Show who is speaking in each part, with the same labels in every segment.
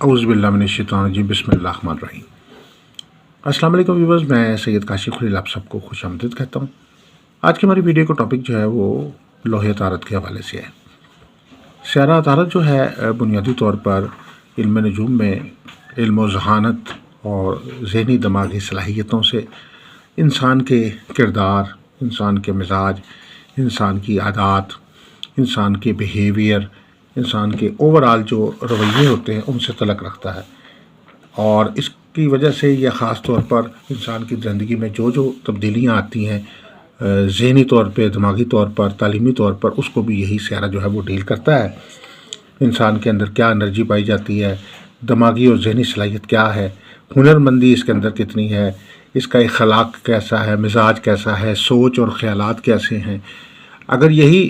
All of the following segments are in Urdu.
Speaker 1: اعوذ باللہ من الشیطان الرجیم بسم اللہ الرحمن الرحیم۔ السلام علیکم ویورز، میں سید کاشف خلیل آپ سب کو خوش آمدید کہتا ہوں۔ آج کی ہماری ویڈیو کا ٹاپک جو ہے وہ لوح عطارد کے حوالے سے ہے۔ سیارہ عطارد جو ہے بنیادی طور پر علم نجوم میں علم و ذہانت اور ذہنی دماغی صلاحیتوں سے انسان کے کردار، انسان کے مزاج، انسان کی عادات، انسان کے بیہیویئر، انسان کے اوورآل جو رویے ہوتے ہیں ان سے تعلق رکھتا ہے، اور اس کی وجہ سے یہ خاص طور پر انسان کی زندگی میں جو تبدیلیاں آتی ہیں ذہنی طور پہ، دماغی طور پر، تعلیمی طور پر، اس کو بھی یہی سیارہ جو ہے وہ ڈیل کرتا ہے۔ انسان کے اندر کیا انرجی پائی جاتی ہے، دماغی اور ذہنی صلاحیت کیا ہے، ہنر مندی اس کے اندر کتنی ہے، اس کا اخلاق کیسا ہے، مزاج کیسا ہے، سوچ اور خیالات کیسے ہیں۔ اگر یہی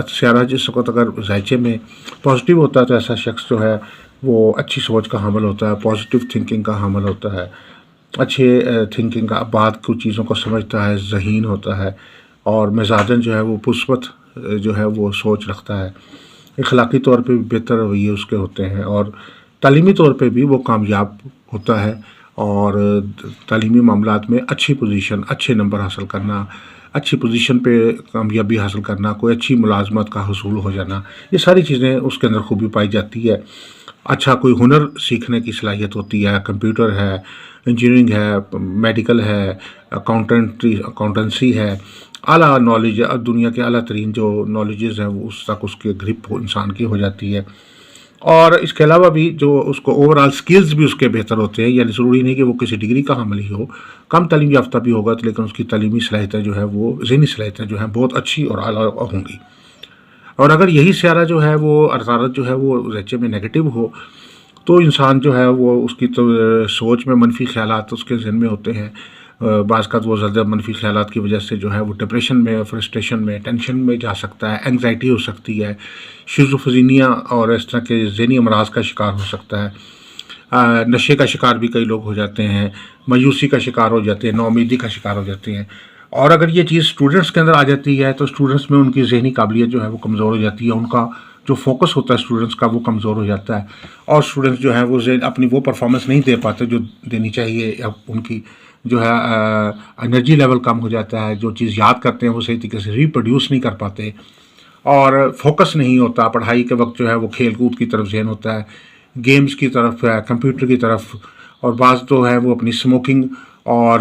Speaker 1: سیارہ جس وقت اگر ذائچے میں پازیٹیو ہوتا ہے تو ایسا شخص جو ہے وہ اچھی سوچ کا حامل ہوتا ہے، پازیٹیو تھنکنگ کا حامل ہوتا ہے، اچھے تھنکنگ کا، بات کو چیزوں کو سمجھتا ہے، ذہین ہوتا ہے، اور مزاجن جو ہے وہ مثبت جو ہے وہ سوچ رکھتا ہے۔ اخلاقی طور پہ بھی بہتر رویے اس کے ہوتے ہیں، اور تعلیمی طور پہ بھی وہ کامیاب ہوتا ہے، اور تعلیمی معاملات میں اچھی پوزیشن، اچھے نمبر حاصل کرنا، اچھی پوزیشن پہ کامیابی حاصل کرنا، کوئی اچھی ملازمت کا حصول ہو جانا، یہ ساری چیزیں اس کے اندر خوبی پائی جاتی ہے۔ اچھا کوئی ہنر سیکھنے کی صلاحیت ہوتی ہے، کمپیوٹر ہے، انجینئرنگ ہے، میڈیکل ہے، اکاؤنٹنسی ہے، اعلیٰ نالج، دنیا کے اعلیٰ ترین جو نالجز ہیں وہ اس تک اس کے گرپ انسان کی ہو جاتی ہے۔ اور اس کے علاوہ بھی جو اس کو اوورآل سکلز بھی اس کے بہتر ہوتے ہیں، یعنی ضروری نہیں کہ وہ کسی ڈگری کا حامل ہی ہو، کم تعلیم یافتہ بھی ہوگا لیکن اس کی تعلیمی صلاحیتیں جو ہے وہ ذہنی صلاحیتیں جو ہیں بہت اچھی اور اعلیٰ ہوں گی۔ اور اگر یہی سیارہ جو ہے وہ عطارد جو ہے وہ ذائچے میں نیگیٹو ہو تو انسان جو ہے وہ اس کی تو سوچ میں منفی خیالات اس کے ذہن میں ہوتے ہیں، بعض کا وہ زیادہ منفی خیالات کی وجہ سے جو ہے وہ ڈپریشن میں، فرسٹریشن میں، ٹینشن میں جا سکتا ہے، اینگزائٹی ہو سکتی ہے، شیزوفرینیا اور اس طرح کے ذہنی امراض کا شکار ہو سکتا ہے، نشے کا شکار بھی کئی لوگ ہو جاتے ہیں، مایوسی کا شکار ہو جاتے ہیں، نومیدی کا شکار ہو جاتے ہیں۔ اور اگر یہ چیز اسٹوڈنٹس کے اندر آ جاتی ہے تو اسٹوڈنٹس میں ان کی ذہنی قابلیت جو ہے وہ کمزور ہو جاتی ہے، ان کا جو فوکس ہوتا ہے اسٹوڈنٹس کا وہ کمزور ہو جاتا ہے، اور اسٹوڈنٹس جو ہیں وہ اپنی وہ پرفارمنس نہیں دے پاتے جو دینی چاہیے، ان کی جو ہے انرجی لیول کم ہو جاتا ہے، جو چیز یاد کرتے ہیں وہ صحیح طریقے سے ریپروڈیوس نہیں کر پاتے، اور فوکس نہیں ہوتا پڑھائی کے وقت، جو ہے وہ کھیل کود کی طرف ذہن ہوتا ہے، گیمز کی طرف ہے، کمپیوٹر کی طرف، اور بعض تو ہے وہ اپنی اسموکنگ اور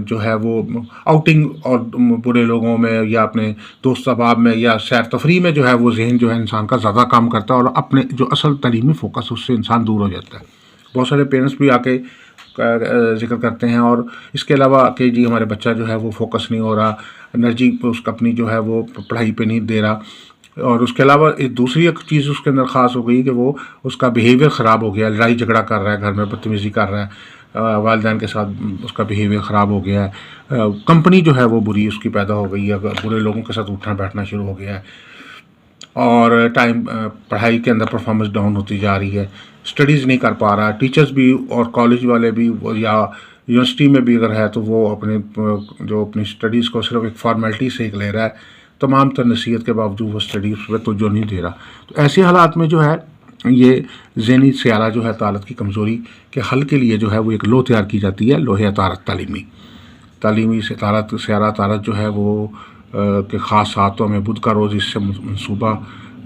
Speaker 1: جو ہے وہ آؤٹنگ اور برے لوگوں میں یا اپنے دوست احباب میں یا سیر تفریح میں جو ہے وہ ذہن جو ہے انسان کا زیادہ کام کرتا ہے، اور اپنے جو اصل تعلیمی فوکس اس سے انسان دور ہو جاتا ہے۔ بہت سارے پیرنٹس بھی آ کے ذکر کرتے ہیں، اور اس کے علاوہ کہ جی ہمارے بچہ جو ہے وہ فوکس نہیں ہو رہا، انرجی اس کا اپنی جو ہے وہ پڑھائی پہ نہیں دے رہا، اور اس کے علاوہ ایک دوسری ایک چیز اس کے اندر خاص ہو گئی کہ وہ اس کا بیہیویئر خراب ہو گیا، لڑائی جھگڑا کر رہا ہے، گھر میں بدتمیزی کر رہا ہے، والدین کے ساتھ اس کا بیہیویئر خراب ہو گیا ہے، کمپنی جو ہے وہ بری اس کی پیدا ہو گئی ہے، برے لوگوں کے ساتھ اٹھنا بیٹھنا شروع ہو گیا ہے، اور پڑھائی کے اندر پرفارمنس ڈاؤن ہوتی جا رہی ہے، اسٹڈیز نہیں کر پا رہا، ٹیچرز بھی اور کالج والے بھی یا یونیورسٹی میں بھی اگر ہے تو وہ اپنے اسٹڈیز کو صرف ایک فارمیلٹی سے ایک لے رہا ہے، تمام تر نصیحت کے باوجود وہ اسٹڈی اس پہ توجہ نہیں دے رہا۔ تو ایسے حالات میں جو ہے یہ ذہنی سیارہ جو ہے عطارد کی کمزوری کے حل کے لیے جو ہے وہ ایک لوح تیار کی جاتی ہے، لوح عطارد تعلیمی سیارہ عطارد جو ہے وہ کہ خاص ساعتوں میں بدھ کا روز اس سے منصوبہ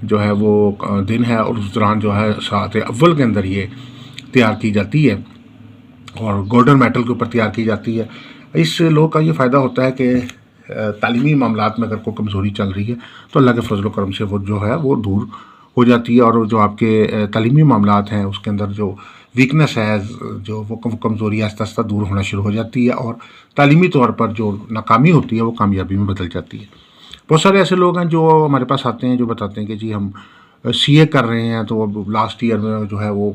Speaker 1: جو ہے وہ دن ہے، اور اس دوران جو ہے ساعت اول کے اندر یہ تیار کی جاتی ہے اور گولڈن میٹل کے اوپر تیار کی جاتی ہے۔ اس لوح کا یہ فائدہ ہوتا ہے کہ تعلیمی معاملات میں اگر کوئی کمزوری چل رہی ہے تو اللہ کے فضل و کرم سے وہ جو ہے وہ دور ہو جاتی ہے، اور جو آپ کے تعلیمی معاملات ہیں اس کے اندر جو ویکنس ہے، جو وہ کمزوری آہستہ آہستہ دور ہونا شروع ہو جاتی ہے، اور تعلیمی طور پر جو ناکامی ہوتی ہے وہ کامیابی میں بدل جاتی ہے۔ بہت سارے ایسے لوگ ہیں جو ہمارے پاس آتے ہیں جو بتاتے ہیں کہ جی ہم سی اے کر رہے ہیں تو اب لاسٹ ایئر میں جو ہے وہ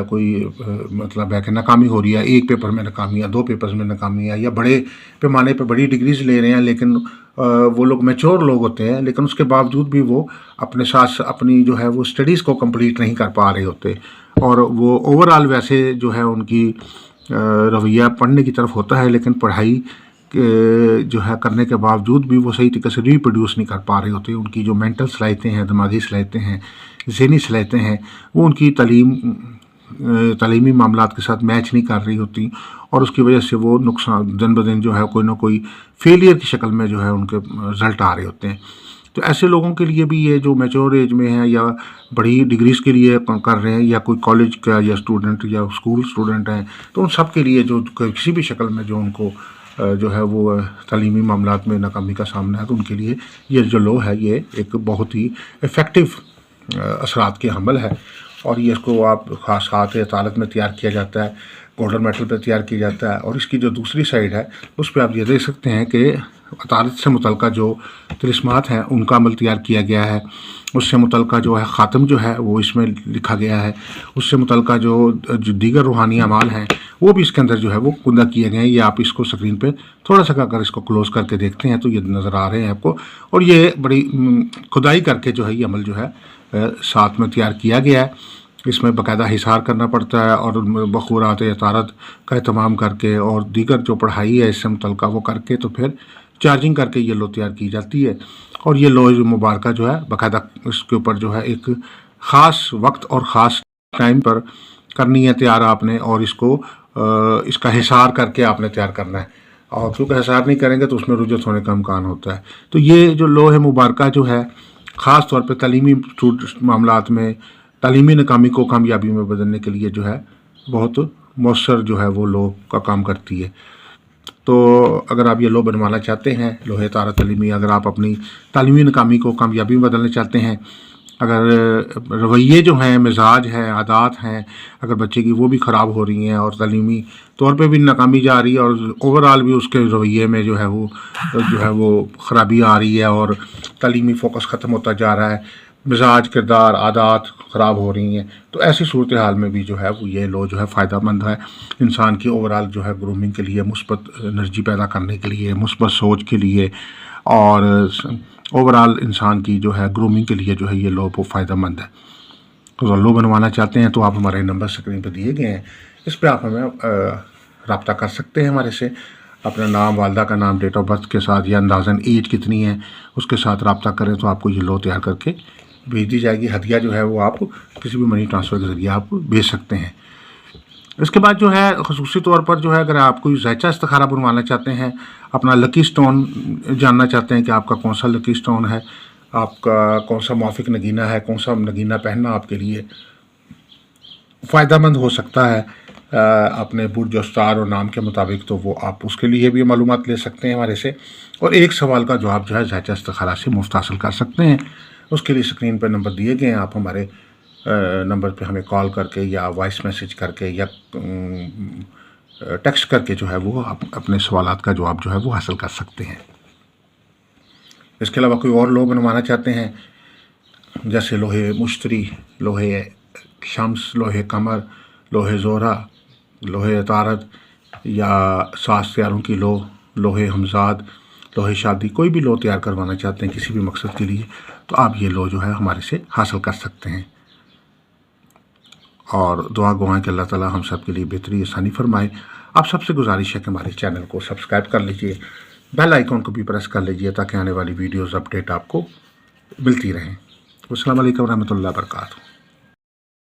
Speaker 1: کوئی مطلب ہے کہ ناکامی ہو رہی ہے، ایک پیپر میں ناکامی ہے، 2 پیپرز میں ناکامی ہے، یا بڑے پیمانے پہ بڑی ڈگریز لے رہے ہیں، لیکن وہ لوگ میچور لوگ ہوتے ہیں، لیکن اس کے باوجود بھی وہ اپنے ساتھ اپنی جو ہے وہ اسٹڈیز کو کمپلیٹ نہیں کر پا رہے ہوتے، اور وہ اوورآل ویسے جو ہے ان کی رویہ پڑھنے کی طرف ہوتا ہے، لیکن پڑھائی جو ہے کرنے کے باوجود بھی وہ صحیح طریقے سے ریپروڈیوس نہیں کر پا رہے ہوتے، ان کی جو مینٹل صلاحیتیں ہیں، دماغی صلاحیتیں ہیں، ذہنی صلاحیتیں ہیں، وہ ان کی تعلیم تعلیمی معاملات کے ساتھ میچ نہیں کر رہی ہوتی، اور اس کی وجہ سے وہ نقصان دن بدن جو ہے کوئی نہ کوئی فیلئر کی شکل میں جو ہے ان کے رزلٹ آ رہے ہوتے ہیں۔ تو ایسے لوگوں کے لیے بھی یہ جو میچور ایج میں ہیں یا بڑی ڈگریز کے لیے کر رہے ہیں، یا کوئی کالج کا یا اسٹوڈنٹ یا اسکول اسٹوڈنٹ ہیں، تو ان سب کے لیے جو کسی بھی شکل میں جو ان کو جو ہے وہ تعلیمی معاملات میں ناکامی کا سامنا ہے، تو ان کے لیے یہ جو لو ہے یہ ایک بہت ہی افیکٹو اثرات کے حمل ہے، اور یہ اس کو آپ خاص خاص عطالت میں تیار کیا جاتا ہے، گولڈن میڈل پہ تیار کیا جاتا ہے۔ اور اس کی جو دوسری سائیڈ ہے اس پہ آپ یہ دیکھ سکتے ہیں کہ عطالت سے متعلقہ جو طلسمات ہیں ان کا عمل تیار کیا گیا ہے، اس سے متعلقہ جو ہے خاتم جو ہے وہ اس میں لکھا گیا ہے، اس سے متعلقہ جو دیگر روحانی اعمال ہیں وہ بھی اس کے اندر جو ہے وہ کندہ کیے گئے ہیں۔ یہ آپ اس کو اسکرین پہ تھوڑا سا اگر اس کو کلوز کر کے دیکھتے ہیں تو یہ نظر آ رہے ہیں آپ کو، اور یہ بڑی کھدائی کر کے جو ہے یہ عمل جو ہے ساتھ میں تیار کیا گیا ہے۔ اس میں باقاعدہ حصار کرنا پڑتا ہے، اور بخورات عطارت کا اہتمام کر کے اور دیگر جو پڑھائی ہے اس سے متعلقہ وہ کر کے تو پھر چارجنگ کر کے یہ لو تیار کی جاتی ہے۔ اور یہ لو مبارکہ جو ہے باقاعدہ اس کے اوپر جو ہے ایک خاص وقت اور خاص ٹائم پر کرنی ہے تیار آپ نے، اور اس کو اس کا حصار کر کے آپ نے تیار کرنا ہے، اور کیونکہ حصار نہیں کریں گے تو اس میں رجعت ہونے کا امکان ہوتا ہے۔ تو یہ جو لوح مبارکہ جو ہے خاص طور پہ تعلیمی معاملات میں تعلیمی ناکامی کو کامیابی میں بدلنے کے لیے جو ہے بہت مؤثر جو ہے وہ لو کا کام کرتی ہے۔ تو اگر آپ یہ لو بنوانا چاہتے ہیں، لوح طہارت تعلیمی، اگر آپ اپنی تعلیمی ناکامی کو کامیابی میں بدلنا چاہتے ہیں، اگر رویے جو ہیں، مزاج ہیں، عادات ہیں، اگر بچے کی وہ بھی خراب ہو رہی ہیں اور تعلیمی طور پہ بھی ناکامی جا رہی ہے، اور اوور آل بھی اس کے رویے میں جو ہے وہ خرابی آ رہی ہے، اور تعلیمی فوکس ختم ہوتا جا رہا ہے، مزاج، کردار، عادات خراب ہو رہی ہیں، تو ایسی صورتحال میں بھی جو ہے وہ یہ لو جو ہے فائدہ مند ہے انسان کی اوور آل جو ہے گرومنگ کے لیے، مثبت انرجی پیدا کرنے کے لیے، مثبت سوچ کے لیے، اور اوور آل انسان کی جو ہے گرومنگ کے لیے جو ہے یہ لو وہ فائدہ مند ہے۔ تو لو بنوانا چاہتے ہیں تو آپ ہمارے نمبر اسکرین پہ دیے گئے ہیں، اس پہ آپ ہمیں رابطہ کر سکتے ہیں ہمارے سے، اپنا نام، والدہ کا نام، ڈیٹ آف برتھ کے ساتھ، یا اندازاً ایج کتنی ہے اس کے ساتھ رابطہ کریں تو آپ کو یہ لو تیار کر کے بھیج دی جائے گی۔ ہدیہ جو ہے وہ آپ کسی بھی منی ٹرانسفر کے ذریعے آپ بھیج سکتے ہیں۔ اس کے بعد جو ہے خصوصی طور پر جو ہے اگر آپ کوئی ذائچہ استخارہ بنوانا چاہتے ہیں، اپنا لکی سٹون جاننا چاہتے ہیں کہ آپ کا کون سا لکی سٹون ہے، آپ کا کون سا موافق نگینہ ہے، کون سا نگینہ پہننا آپ کے لیے فائدہ مند ہو سکتا ہے اپنے برج و ستار اور نام کے مطابق، تو وہ آپ اس کے لیے بھی معلومات لے سکتے ہیں ہمارے سے، اور ایک سوال کا جواب جو ہے ذائچہ استخارہ سے مفت حاصل کر سکتے ہیں۔ اس کے لیے اسکرین پہ نمبر دیے گئے ہیں، آپ ہمارے نمبر پہ ہمیں کال کر کے یا وائس میسیج کر کے یا ٹیکسٹ کر کے جو ہے وہ اپنے سوالات کا جواب جو ہے وہ حاصل کر سکتے ہیں۔ اس کے علاوہ کوئی اور لو بنوانا چاہتے ہیں، جیسے لوہے مشتری، لوہے شمس، لوہے قمر، لوہے زہرہ، لوہے عطارد، یا ساز سیاروں کی لو، لوہے ہمزاد، لوہے شادی، کوئی بھی لو تیار کروانا چاہتے ہیں کسی بھی مقصد کے لیے تو آپ یہ لو جو ہے ہمارے سے حاصل کر سکتے ہیں۔ اور دعا گو ہیں کہ اللہ تعالیٰ ہم سب کے لیے بہتری آسانی فرمائے۔ آپ سب سے گزارش ہے کہ ہمارے چینل کو سبسکرائب کر لیجئے، بیل آئیکن کو بھی پریس کر لیجئے تاکہ آنے والی ویڈیوز اپڈیٹ آپ کو ملتی رہیں۔ السلام علیکم ورحمۃ اللہ وبرکاتہ۔